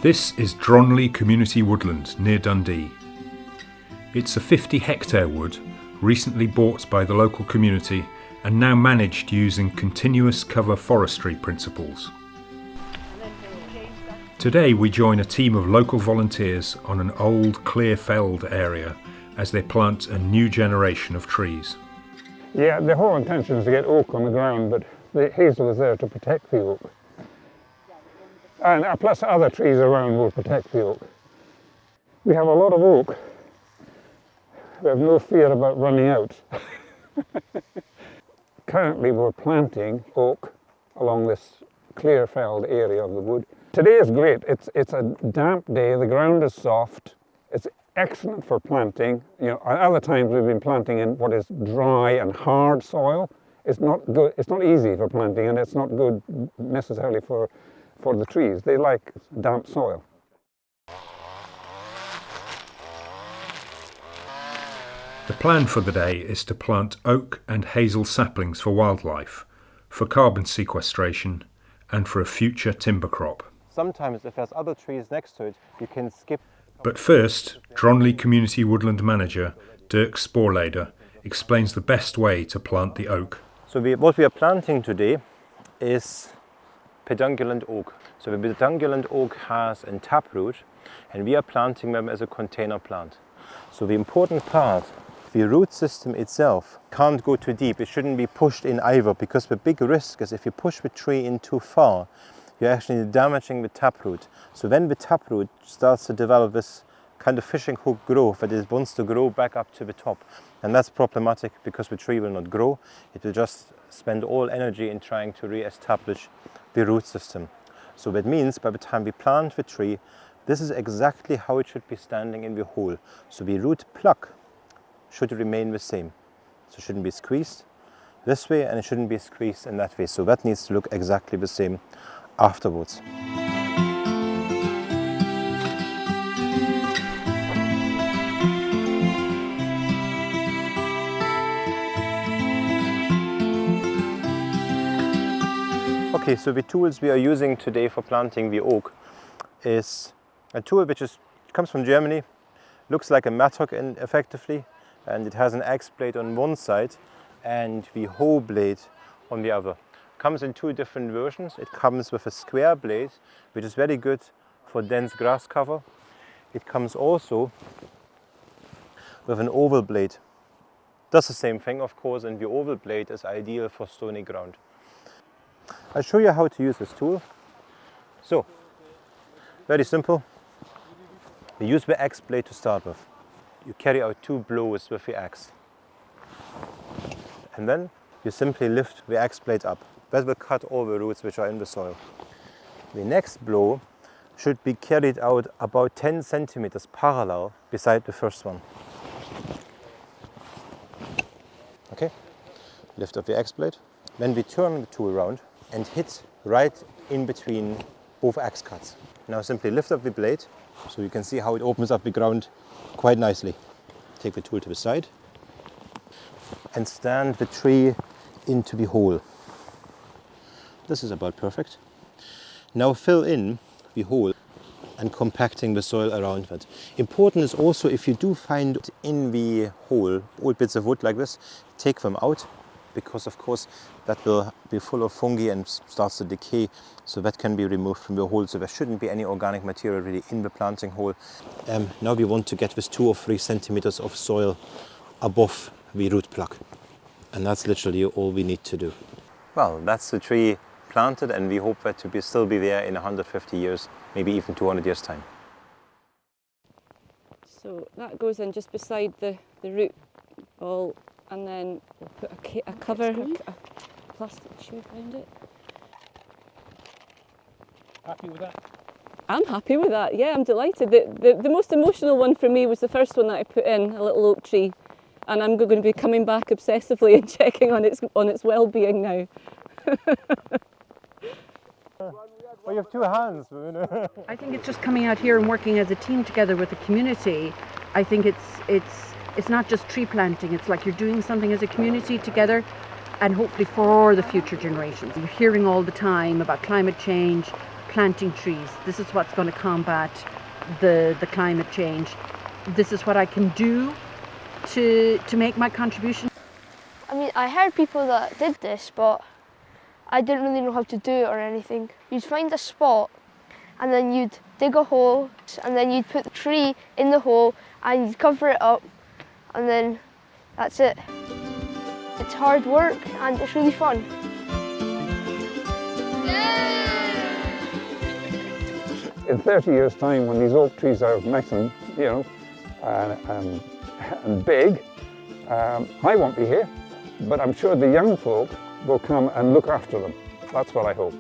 This is Dronley Community Woodland near Dundee. It's a 50-hectare wood recently bought by the local community and now managed using Continuous Cover Forestry principles. Today we join a team of local volunteers on an old clear felled area as they plant a new generation of trees. Yeah, the whole intention is to get oak on the ground, but the hazel is there to protect the oak. And plus other trees around will protect the oak. We have a lot of oak. We have no fear about running out. Currently we're planting oak along this clear felled area of the wood. Today is great. It's a damp day, the ground is soft. It's excellent for planting. You know, at other times we've been planting in what is dry and hard soil. It's not good. It's not easy for planting, and it's not good necessarily for the trees. They like damp soil. The plan for the day is to plant oak and hazel saplings for wildlife, for carbon sequestration, and for a future timber crop. Sometimes if there's other trees next to it, you can skip. But first, Dronley Community Woodland Manager Dirk Spoorleider explains the best way to plant the oak. So what we are planting today is pedunculate oak. So the pedunculate oak has a taproot, and we are planting them as a container plant. So the important part, the root system itself can't go too deep. It shouldn't be pushed in either, because the big risk is if you push the tree in too far, you're actually damaging the taproot. So when the taproot starts to develop this kind of fishing hook growth that it wants to grow back up to the top, and that's problematic because the tree will not grow. It will just spend all energy in trying to re-establish the root system. So that means by the time we plant the tree, this is exactly how it should be standing in the hole. So the root pluck should remain the same. So it shouldn't be squeezed this way, and it shouldn't be squeezed in that way. So that needs to look exactly the same afterwards. Okay, so the tools we are using today for planting the oak is a tool which comes from Germany, looks like a mattock effectively, and it has an axe blade on one side and the hoe blade on the other. Comes in two different versions. It comes with a square blade, which is very good for dense grass cover. It comes also with an oval blade. Does the same thing, of course, and the oval blade is ideal for stony ground. I'll show you how to use this tool. So, very simple. You use the axe blade to start with. You carry out 2 blows with the axe. And then you simply lift the axe blade up. That will cut all the roots which are in the soil. The next blow should be carried out about 10 centimeters parallel beside the first one. Okay, lift up the axe blade. Then we turn the tool around and hit right in between both axe cuts. Now simply lift up the blade so you can see how it opens up the ground quite nicely. Take the tool to the side and stand the tree into the hole. This is about perfect. Now fill in the hole and compacting the soil around that. Important is also, if you do find in the hole old bits of wood like this, take them out, because of course that will be full of fungi and starts to decay, so that can be removed from the hole. So there shouldn't be any organic material really in the planting hole. Now we want to get this 2 or 3 centimeters of soil above the root plug, and that's literally all we need to do. Well, that's the tree planted, and we hope that to still be there in 150 years, maybe even 200 years time. So that goes in just beside the root ball, and then we'll put a cover, a plastic sheet around it. Happy with that? I'm happy with that, yeah, I'm delighted. The most emotional one for me was the first one that I put in, a little oak tree, and I'm going to be coming back obsessively and checking on its well-being now. Well, you have 2 hands. I think it's just coming out here and working as a team together with the community. I think it's not just tree planting, it's like you're doing something as a community together, and hopefully for the future generations. You're hearing all the time about climate change, planting trees. This is what's going to combat the climate change. This is what I can do to make my contribution. I mean, I heard people that did this, but I didn't really know how to do it or anything. You'd find a spot and then you'd dig a hole and then you'd put the tree in the hole and you'd cover it up and then that's it. It's hard work and it's really fun. In 30 years' time, when these oak trees are nice and, you know, and big, I won't be here, but I'm sure the young folk will come and look after them. That's what I hope.